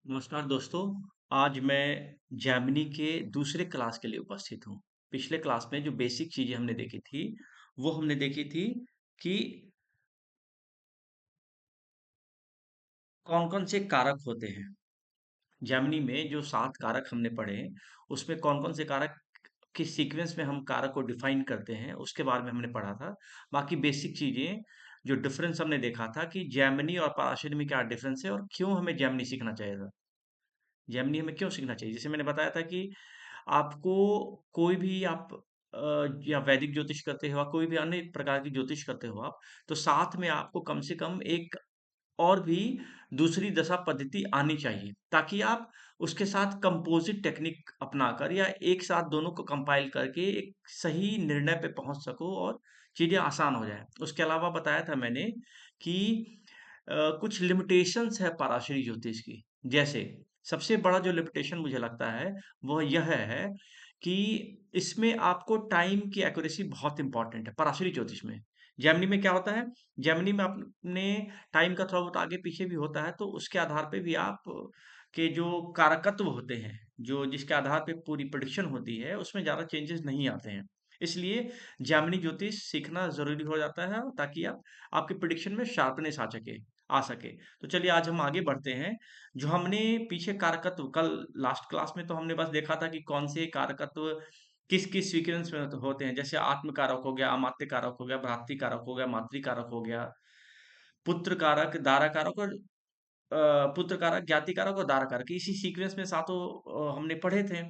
नमस्कार दोस्तों। आज मैं जेमिनी के दूसरे क्लास के लिए उपस्थित हूँ। पिछले क्लास में जो बेसिक चीज़ें हमने देखी थी, वो हमने देखी थी कि कौन-कौन से कारक होते हैं। जेमिनी में जो 7 कारक हमने पढ़े, उसमें कौन-कौन से कारक किस सीक्वेंस में हम कारक को डिफाइन करते हैं, उसके बारे में हमने पढ़ा था। बाकी बेसिक चीज़ें जो डिफरेंस हमने देखा था कि जेमिनी और पाराशर में क्या डिफरेंस है और क्यों हमें जेमिनी सीखना चाहिए था। जेमिनी हमें क्यों सीखना चाहिए? जैसे मैंने बताया था कि आपको कोई भी या वैदिक ज्योतिष करते हो या कोई भी अन्य प्रकार की ज्योतिष करते हो आप, तो साथ में आपको कम से कम एक और भी दूसरी दशा पद्धति आनी चाहिए, ताकि आप उसके साथ कंपोज़िट टेक्निक अपनाकर या एक साथ दोनों को कंपाइल करके एक सही निर्णय पे पहुँच सको और चीज़ें आसान हो जाएँ। उसके अलावा बताया था मैंने कि कुछ लिमिटेशंस है पराशरी ज्योतिष की। जैसे सबसे बड़ा जो लिमिटेशन मुझे लगता है, वह यह है कि इसमें आपको टाइम की एक्यूरेसी बहुत इम्पोर्टेंट है, पराशरी ज्योतिष में। जेमिनी में क्या होता है, जेमिनी में आपने टाइम का थोड़ा बहुत आगे-पीछे भी होता है, तो उसके आधार पे भी आप के जो कारकत्व होते हैं, जो जिसके आधार पे पूरी प्रेडिक्शन होती है, उसमें ज़्यादा चेंजेस नहीं आते हैं। इसलिए जेमिनी ज्योतिष सीखना ज़रूरी हो जाता है ताकि आप आपकी प्रेडिक्शन में शार्पनेस आ सके। तो चलिए आज हम आगे बढ़ते हैं। जो हमने पीछे कारकत्व कल लास्ट क्लास में तो हमने बस देखा था कि कौन से कारकत्व किस-किस सीक्वेंस में होते हैं। जैसे आत्म कारक हो गया, अमात्य कारक हो गया, भ्रातृ कारक हो गया, मातृ कारक हो गया, पुत्र कारक, दारा कारक और पुत्र कारक, ज्ञाति कारक और दारा कारक। इसी सीक्वेंस में सातों हमने पढ़े थे।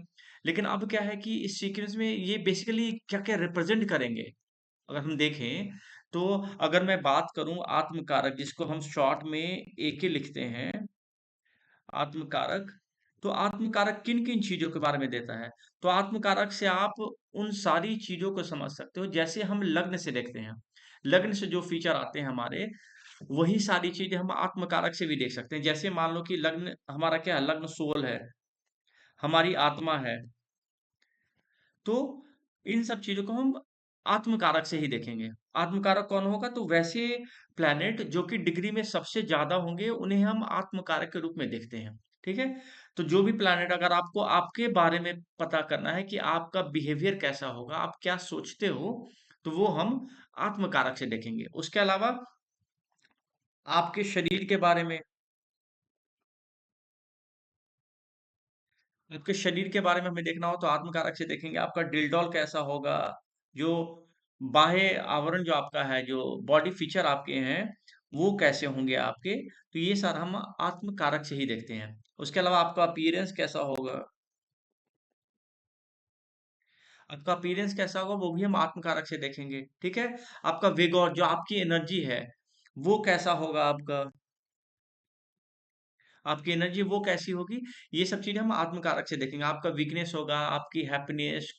लेकिन अब क्या है कि इस सीक्वेंस में ये बेसिकली क्या-क्या रिप्रेज़ेंट करेंगे? अगर हम देखें, तो अगर मैं बात करूँ आत्म कारक जिसको हम शॉर्ट में एके लिखते हैं, आत्म कारक, तो आत्म कारक किन-किन चीज़ों के बारे में देता है? तो आत्म कारक से आप उन सारी चीज़ों को समझ सकते हो जैसे हम लग्न से देखते हैं। लग्न से जो फीचर आते हैं हमारे, वही सारी चीज़ें हम आत्म कारक से भी देख सकते हैं। जैसे मान लो कि लग्न हमारा क्या है? लग्न सोल है, हमारी आत्मा है। तो इन सब चीज़ों को हम आत्मकारक से ही देखेंगे। आत्मकारक कौन होगा? तो वैसे प्लैनेट जो कि डिग्री में सबसे ज़्यादा होंगे, उन्हें हम आत्मकारक के रूप में देखते हैं। ठीक है? तो जो भी प्लैनेट अगर आपको आपके बारे में पता करना है कि आपका बिहेवियर कैसा होगा, आप क्या सोचते हो, तो वो हम आत्मकारक से देखेंगे। उसके अलावा आपके शरीर के बारे में आपके शरीर के बारे में हमें देखना हो तो आत्मकारक से देखेंगे, आपका डिलडॉल कैसा होगा, जो बाह्य आवरण जो आपका है, जो बॉडी फीचर आपके हैं, वो कैसे होंगे आपके, तो ये सारा हम आत्मकारक से ही देखते हैं। उसके अलावा आपका अपीयरेंस कैसा होगा वो भी हम आत्मकारक से देखेंगे, ठीक है? आपका विगॉर जो आपकी एनर्जी है, वो कैसा होगा आपकी एनर्जी वो कैसी होगी, ये सब चीज़ें हम आत्मकारक से देखेंगे। आपका वीकनेस होगा, आपकी हैप्पीनेस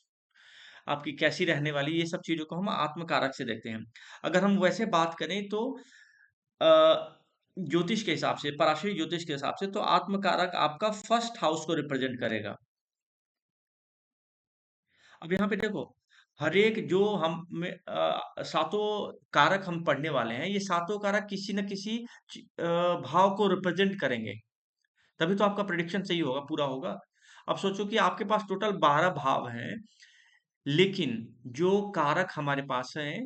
आपकी कैसी रहने वाली, ये सब चीज़ों को हम आत्मकारक से देखते हैं। अगर हम वैसे बात करें तो अ, ज्योतिष के हिसाब से, पराशरी ज्योतिष के हिसाब से तो आत्मकारक आपका फर्स्ट हाउस को रिप्रेजेंट करेगा। अब यहाँ पे देखो, हर एक जो सातों कारक हम पढ़ने वाले हैं, ये सातों कारक किसी न किसी भाव को रिप्रेजेंट करेंगे। तभी तो आपका प्रेडिक्शन सही होगा, पूरा होगा। अब सोचो कि आपके पास टोटल 12 भाव हैं, लेकिन जो कारक हमारे पास हैं,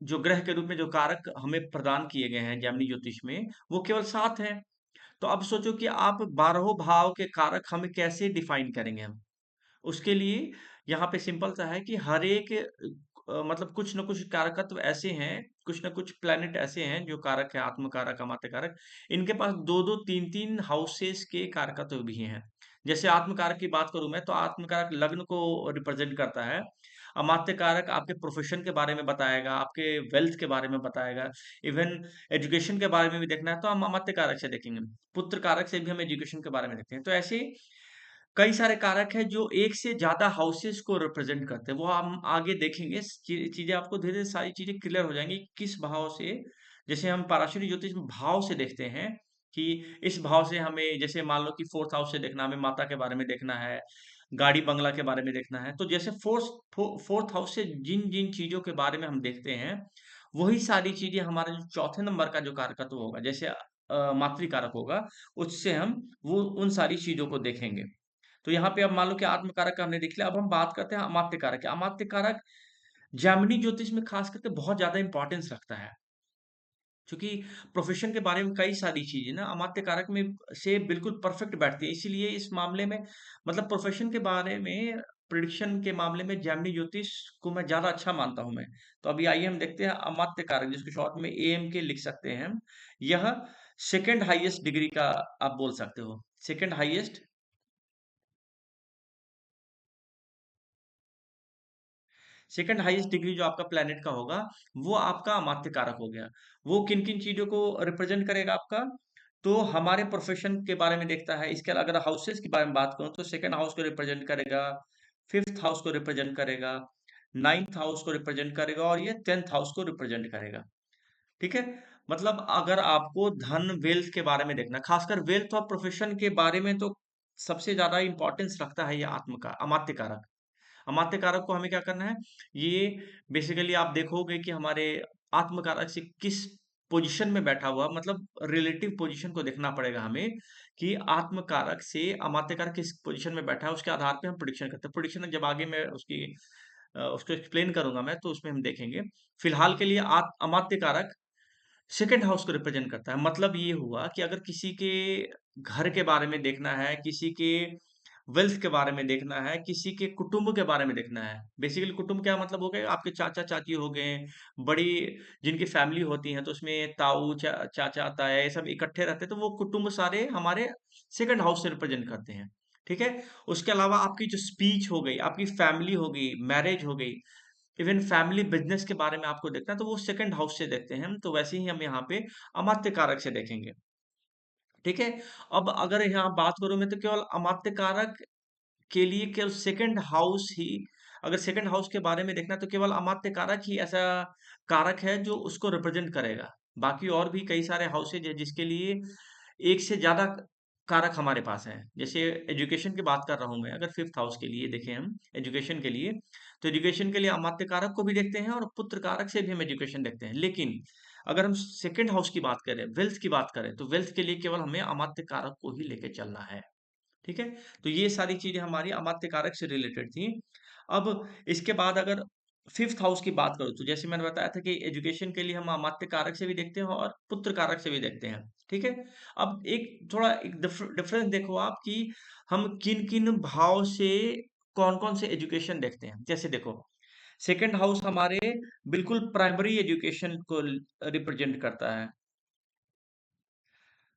जो ग्रह के रूप में जो कारक हमें प्रदान किए गए हैं जैमिनी ज्योतिष में, वो केवल 7 हैं। तो अब सोचो कि आप 12 भाव के कारक हमें कैसे डिफाइन करेंगे हम? उसके लिए यहाँ पे सिंपल सा है कि हर एक मतलब कुछ न कुछ कारकत्व ऐसे हैं, कुछ न कुछ प्लैनेट ऐसे हैं जो कारक है, आत्म कारक, अमात्य कारक, इनके पास 2-2 3-3 हाउसेस के कारकत्व भी हैं। जैसे आत्म कारक की बात करूँ मैं तो आत्म कारक लग्न को रिप्रेजेंट करता है। अमात्य कारक आपके प्रोफ़ेशन के बारे में बताएगा, आपके वेल्थ के बारे में बताएगा, इवन एजुकेशन के बारे में भी देखना है तो हम अमात्य कारक से देखेंगे। पुत्र कारक से भी हम एजुकेशन के बारे में देखते हैं। तो ऐसे कई सारे कारक हैं जो एक से ज़्यादा हाउसेस को रिप्रेजेंट करते हैं। वो हम आगे देखेंगे चीज़ें आपको धीरे-धीरे सारी चीज़ें क्लियर हो जाएँगी, किस भाव से जैसे हम पाराशरी ज्योतिष में भाव से देखते हैं कि इस भाव से हमें जैसे मान लो कि 4th हाउस से देखना हमें माता के बारे में देखना है, गाड़ी बंगला के बारे में देखना है। तो जैसे 4th हाउस से जिन-जिन चीज़ों के बारे में हम देखते हैं, वही सारी चीज़ें हमारे जो चौथे नंबर का जो कारकत्व होगा। जैसे मातृकारक होगा, उससे हम वो उन सारी चीजों को देखेंगे। तो यहाँ पे अब मान लो कि आत्मकारक का हमने देख लिया, अब हम बात करते हैं अमात्य कारक। अमात्य कारक जैमिनी ज्योतिष में खास करके बहुत ज्यादा इंपॉर्टेंस रखता है, क्योंकि प्रोफेशन के बारे में कई सारी चीजें ना अमात्य कारक में से बिल्कुल परफेक्ट बैठती है। इसीलिए इस मामले में मतलब प्रोफेशन के बारे में प्रिडिक्शन के मामले में जैमिनी ज्योतिष को मैं ज्यादा अच्छा मानता हूं मैं। तो अभी आइए हम देखते हैं अमात्य कारक, जिसको शॉर्ट में एएम के लिख सकते हैं हम। यह सेकंड हाईएस्ट डिग्री का आप बोल सकते हो, second highest, second highest degree जो आपका प्लेनेट का होगा, वो आपका अमात्य कारक हो गया। वो किन किन चीजों को रिप्रेजेंट करेगा आपका, तो हमारे प्रोफेशन के बारे में देखता है। इसके अलावा अगर हाउसेस के बारे में बात करूं तो सेकंड हाउस को रिप्रेजेंट करेगा, फिफ्थ हाउस को रिप्रेजेंट करेगा, नाइन्थ हाउस को रिप्रेजेंट करेगा, और ये टेंथ हाउस को रिप्रेजेंट करेगा। ठीक है, मतलब अगर आपको धन वेल्थ के बारे में देखना, खासकर वेल्थ और प्रोफेशन के बारे में, तो सबसे ज्यादा इंपॉर्टेंस रखता है ये आत्म का अमात्य कारक। अमात्य कारक को हमें क्या करना है, ये बेसिकली आप देखोगे कि हमारे आत्म कारक से किस पोजीशन में बैठा हुआ, मतलब रिलेटिव पोजीशन को देखना पड़ेगा हमें कि आत्म कारक से अमात्य कारक किस पोजीशन में बैठा है, उसके आधार पे हम प्रिडिक्शन करते हैं। प्रिडिक्शन जब आगे मैं उसको एक्सप्लेन करूंगा मैं, तो उसमें हम देखेंगे। फिलहाल के लिए अमात्य कारक सेकंड हाउस को रिप्रेजेंट करता है। मतलब ये हुआ कि अगर किसी के घर के बारे में देखना है, किसी के वेल्थ के बारे में देखना है, किसी के कुटुंब के बारे में देखना है। बेसिकली कुटुंब क्या मतलब हो गए, आपके चाचा चाची हो गए, बड़ी जिनकी फैमिली होती है, तो उसमें ताऊ चाचा ताया ये सब इकट्ठे रहते हैं, तो वो कुटुंब सारे हमारे सेकंड हाउस से रिप्रेजेंट करते हैं। ठीक है, उसके अलावा आपकी जो स्पीच हो गई, आपकी फैमिली हो गई, मैरिज हो गई, इवन फैमिली बिजनेस के बारे में आपको देखना है, तो वो सेकंड हाउस से देखते हैं हम। तो वैसे ही हम यहाँ पे अमात्य कारक से देखेंगे। ठीक है, अब अगर यहाँ बात करूं मैं, तो केवल अमात्य कारक के लिए केवल सेकंड हाउस ही, अगर सेकंड हाउस के बारे में देखना, तो केवल अमात्य कारक ही ऐसा कारक है जो उसको रिप्रेजेंट करेगा। बाकी और भी कई सारे हाउसेज है जिसके लिए एक से ज्यादा कारक हमारे पास हैं। जैसे एजुकेशन की बात कर रहा हूं मैं, अगर फिफ्थ हाउस के लिए देखें हम एजुकेशन के लिए, तो एजुकेशन के लिए अमात्य कारक को भी देखते हैं और पुत्र कारक से भी हम एजुकेशन देखते हैं। लेकिन अगर हम सेकंड हाउस की बात करें, वेल्थ की बात करें, तो वेल्थ के लिए केवल हमें अमात्य कारक को ही लेके चलना है। ठीक है, तो ये सारी चीजें हमारी अमात्य कारक से रिलेटेड थी। अब इसके बाद अगर फिफ्थ हाउस की बात करूं, तो जैसे मैंने बताया था कि एजुकेशन के लिए हम अमात्य कारक से भी देखते हैं और पुत्र कारक से भी देखते हैं। ठीक है, अब एक थोड़ा एक डिफरेंस देखो आप कि हम किन किन भाव से कौन कौन से एजुकेशन देखते हैं। जैसे देखो, सेकंड हाउस हमारे बिल्कुल प्राइमरी एजुकेशन को रिप्रेजेंट करता है,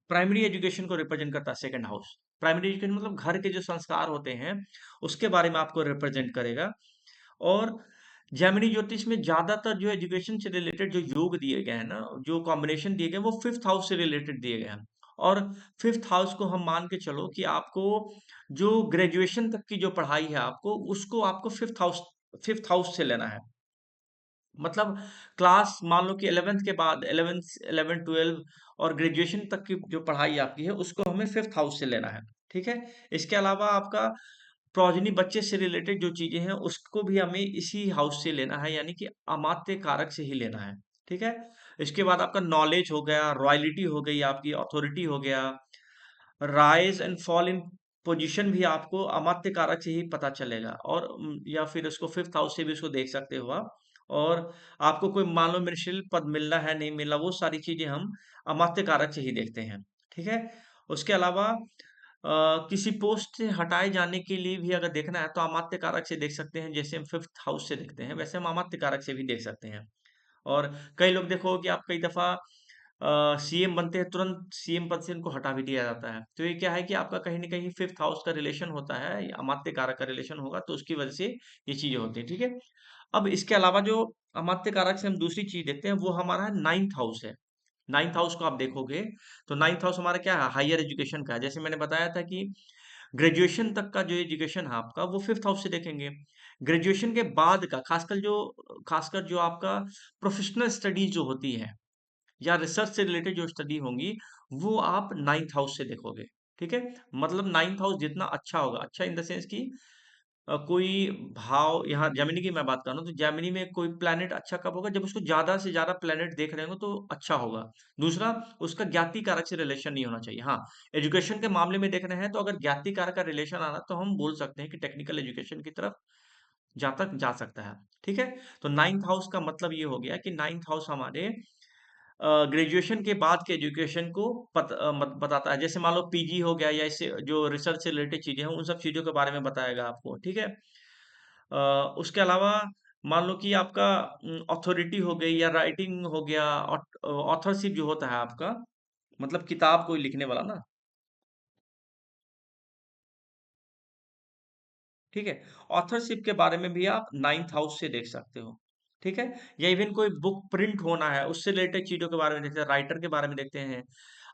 प्राइमरी एजुकेशन को रिप्रेजेंट करता है सेकंड हाउस। प्राइमरी एजुकेशन मतलब घर के जो संस्कार होते हैं उसके बारे में आपको रिप्रेजेंट करेगा। और जेमिनी ज्योतिष में ज्यादातर जो एजुकेशन से रिलेटेड जो योग दिए गए हैं ना, जो कॉम्बिनेशन दिए गए हैं, वो फिफ्थ हाउस से रिलेटेड दिए गए हैं। और फिफ्थ हाउस को हम मान के चलो कि आपको जो ग्रेजुएशन तक की जो पढ़ाई है आपको, उसको आपको फिफ्थ हाउस से लेना है। मतलब क्लास मान लो कि 11th के बाद 11 12 और ग्रेजुएशन तक की जो पढ़ाई आपकी है उसको हमें फिफ्थ हाउस से लेना है। ठीक है, इसके अलावा आपका प्रोजनी बच्चे से रिलेटेड जो चीजें हैं उसको भी हमें इसी हाउस से लेना है, यानी कि अमात्य कारक से ही लेना है। ठीक है, इसके बाद आपका नॉलेज हो गया, रॉयलिटी हो गई, आपकी अथॉरिटी हो गया, rise and fall in position भी आपको अमात्य कारक से ही पता चलेगा। और या फिर उसको फिफ्थ हाउस से भी उसको देख सकते हो आप। और आपको कोई मान लो मिनिस्ट्रियल पद मिलना है नहीं मिलना, वो सारी चीजें हम अमात्य कारक से ही देखते हैं। ठीक है, उसके अलावा किसी पोस्ट से हटाए जाने के लिए भी अगर देखना है तो अमात्य कारक से देख सकते हैं। जैसे हम फिफ्थ हाउस से देखते हैं, वैसे हम अमात्य कारक से भी देख सकते हैं। और कई लोग देखो कि आप कई दफा सीएम बनते हैं, तुरंत सीएम पद से उनको हटा भी दिया जाता है। तो ये क्या है कि आपका कहीं ना कहीं फिफ्थ हाउस का रिलेशन होता है, या अमात्य कारक का रिलेशन होगा, तो उसकी वजह से ये चीजें होती है। ठीक है, अब इसके अलावा जो अमात्य कारक से हम दूसरी चीज देखते हैं वो हमारा नाइन्थ हाउस है। नाइन्थ हाउस को आप देखोगे तो नाइन्थ हाउस हमारा क्या है, हायर एजुकेशन का है। जैसे मैंने बताया था कि ग्रेजुएशन तक का जो एजुकेशन है आपका, वो फिफ्थ हाउस से देखेंगे। ग्रेजुएशन के बाद का खासकर जो आपका प्रोफेशनल स्टडीज जो होती है या रिसर्च से रिलेटेड जो स्टडी होंगी, वो आप नाइन्थ हाउस से देखोगे। ठीक है, मतलब नाइन्थ हाउस जितना अच्छा होगा, अच्छा इन द सेंस की कोई भाव, यहाँ जेमिनी की मैं बात कर रहा हूँ, तो जेमिनी में कोई प्लैनेट अच्छा कब होगा? जब उसको ज़्यादा से ज़्यादा प्लैनेट देख रहे होंगे तो अच्छा होगा। दूसरा, उसका ज्ञाति कारक से रिलेशन नहीं होना चाहिए। हाँ, एजुकेशन के मामले में देख रहे हैं तो अगर ज्ञाति कारक का रिलेशन आ रहा है तो हम बोल सकते हैं कि टेक्निकल एजुकेशन की तरफ जहाँ तक जा सकता है। ठीक है? तो 9th हाउस का मतलब ये हो गया कि 9th हाउस हमारे ग्रेजुएशन के बाद के एजुकेशन को बताता है। जैसे मान लो पीजी हो गया या इससे जो रिसर्च से रिलेटेड चीजें हैं, उन सब चीजों के बारे में बताएगा आपको। ठीक है? अ, उसके अलावा मान लो कि आपका अथॉरिटी हो गई या राइटिंग हो गया, ऑथरशिप जो होता है आपका, मतलब किताब कोई लिखने वाला ना। ठीक है? ऑथरशिप के बारे में भी आप 9th हाउस से देख सकते हो। ठीक है? या इवन कोई बुक प्रिंट होना है, उससे रिलेटेड चीज़ों के बारे में देखते हैं, राइटर के बारे में देखते हैं,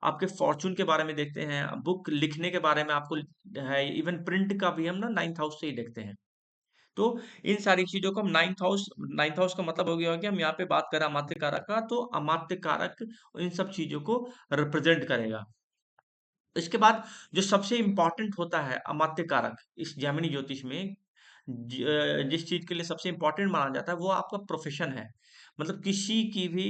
आपके फॉर्च्यून के बारे में देखते हैं, बुक लिखने के बारे में आपको है, इवन प्रिंट का भी हम ना 9th हाउस से ही देखते हैं। तो इन सारी चीज़ों को हम 9th हाउस का मतलब हो गया कि हम यहाँ पे बात करें अमात्य कारक का, तो अमात्य कारक इन सब चीज़ों को रिप्रेजेंट करेगा। इसके बाद जो सबसे इम्पोर्टेंट होता है अमात्य कारक इस जेमिनी ज्योतिष में, जिस चीज के लिए सबसे इम्पोर्टेंट माना जाता है वो आपका प्रोफेशन है। मतलब किसी की भी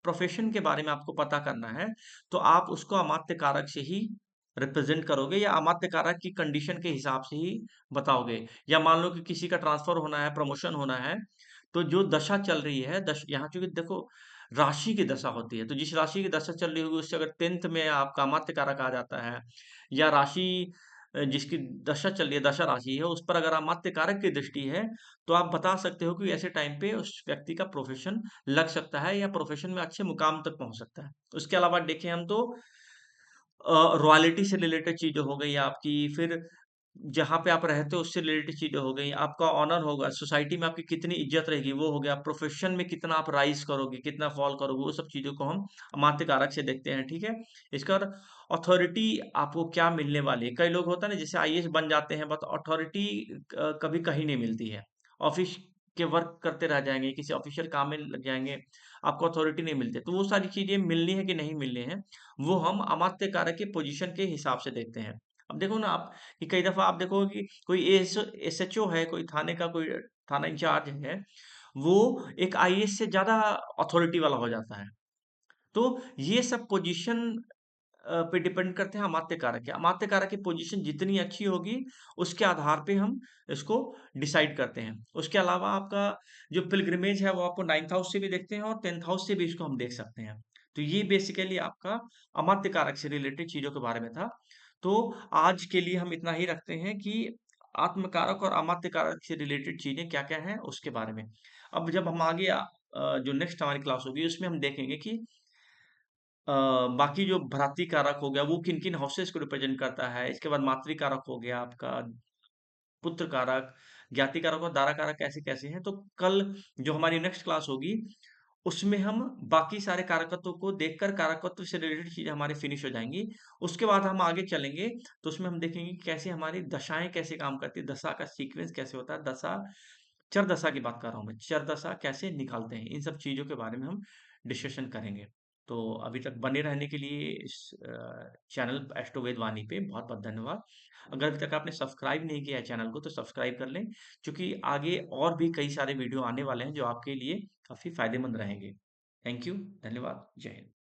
प्रोफेशन के बारे में आपको पता करना है तो आप उसको अमात्य कारक से ही रिप्रेजेंट करोगे या अमात्य कारक की कंडीशन के हिसाब से ही बताओगे। या मान लो कि किसी का ट्रांसफर होना है, प्रमोशन होना है, तो जो दशा चल रही है, दश यहाँ चूंकि देखो राशि की दशा होती है, तो जिस राशि की दशा चल रही होगी उससे अगर 10th में आपका अमात्य कारक आ जाता है, या राशि जिसकी दशा चल रही है, दशा राशि है, उस पर अगर अमात्य कारक की दृष्टि है, तो आप बता सकते हो कि ऐसे टाइम पे उस व्यक्ति का प्रोफेशन लग सकता है या प्रोफेशन में अच्छे मुकाम तक पहुंच सकता है। उसके अलावा देखें हम तो रॉयल्टी से रिलेटेड चीजें हो गई आपकी, फिर जहाँ पे आप रहते हो उससे रिलेटेड चीजें हो गई, आपका ऑनर होगा, सोसाइटी में आपकी कितनी इज्जत रहेगी वो हो गया, प्रोफेशन में कितना आप राइज करोगे, कितना फॉल करोगे, वो सब चीजों को हम अमात्य कारक से देखते हैं। ठीक है? इसका अथॉरिटी आपको क्या मिलने वाली है, कई लोग होता है ना जैसे आईएएस बन जाते हैं, बट अथॉरिटी कभी कहीं नहीं मिलती है। ऑफिस के वर्क करते रह जाएंगे, किसी ऑफिशियल काम में लग जाएंगे, आपको अथॉरिटी नहीं मिलती, तो वो सारी चीजें मिलनी है कि नहीं मिलनी है, वो हम अमात्य कारक के पोजीशन के हिसाब से देखते हैं। अब देखो ना आप कि कई दफा आप देखोगे कि कोई एसएचओ है, कोई थाने का कोई थाना इंचार्ज है, वो एक आईएएस से ज्यादा अथॉरिटी वाला हो जाता है। तो ये सब पोजीशन पे डिपेंड करते हैं अमात्य कारक के। अमात्य कारक की पोजीशन जितनी अच्छी होगी उसके आधार पे हम इसको डिसाइड करते हैं। उसके अलावा आपका जो पिलग्रिमेज है वो आपको 9th हाउस से भी देखते हैं और 10th हाउस से भी इसको हम देख सकते हैं। तो ये बेसिकली आपका अमात्य कारक से रिलेटेड चीजों के बारे में था। तो आज के लिए हम इतना ही रखते हैं कि आत्म कारक और अमात्य कारक से रिलेटेड चीजें क्या क्या हैं उसके बारे में। अब जब हम आगे जो नेक्स्ट हमारी क्लास होगी उसमें हम देखेंगे कि अ, बाकी जो भ्रातृ कारक हो गया वो किन-किन हाउसेस को रिप्रेजेंट करता है। इसके बाद मातृ कारक हो गया आपका, पुत्र कारक, ज्ञाति कारक और दारा कारक कैसे-कैसे हैं। तो कल जो हमारी नेक्स्ट क्लास होगी उसमें हम बाकी सारे कारकत्वों को देखकर कारकत्व से रिलेटेड चीज़ें हमारी फिनिश हो जाएँगी। उसके बाद हम आगे चलेंगे तो उसमें हम देखेंगे कि कैसे हमारी दशाएँ कैसे काम करती हैं, दशा का सीक्वेंस कैसे होता है, दशा चरदशा की बात कर रहा हूँ मैं, चरदशा कैसे निकालते हैं, इन सब चीज़ों के बारे में हम डिस्कशन करेंगे। तो अभी तक बने रहने के लिए इस चैनल एस्ट्रो वेदवानी पे बहुत-बहुत धन्यवाद। अगर अभी तक आपने सब्सक्राइब नहीं किया है चैनल को तो सब्सक्राइब कर लें, क्योंकि आगे और भी कई सारे वीडियो आने वाले हैं जो आपके लिए काफ़ी फ़ायदेमंद रहेंगे। थैंक यू, धन्यवाद, जय हिंद।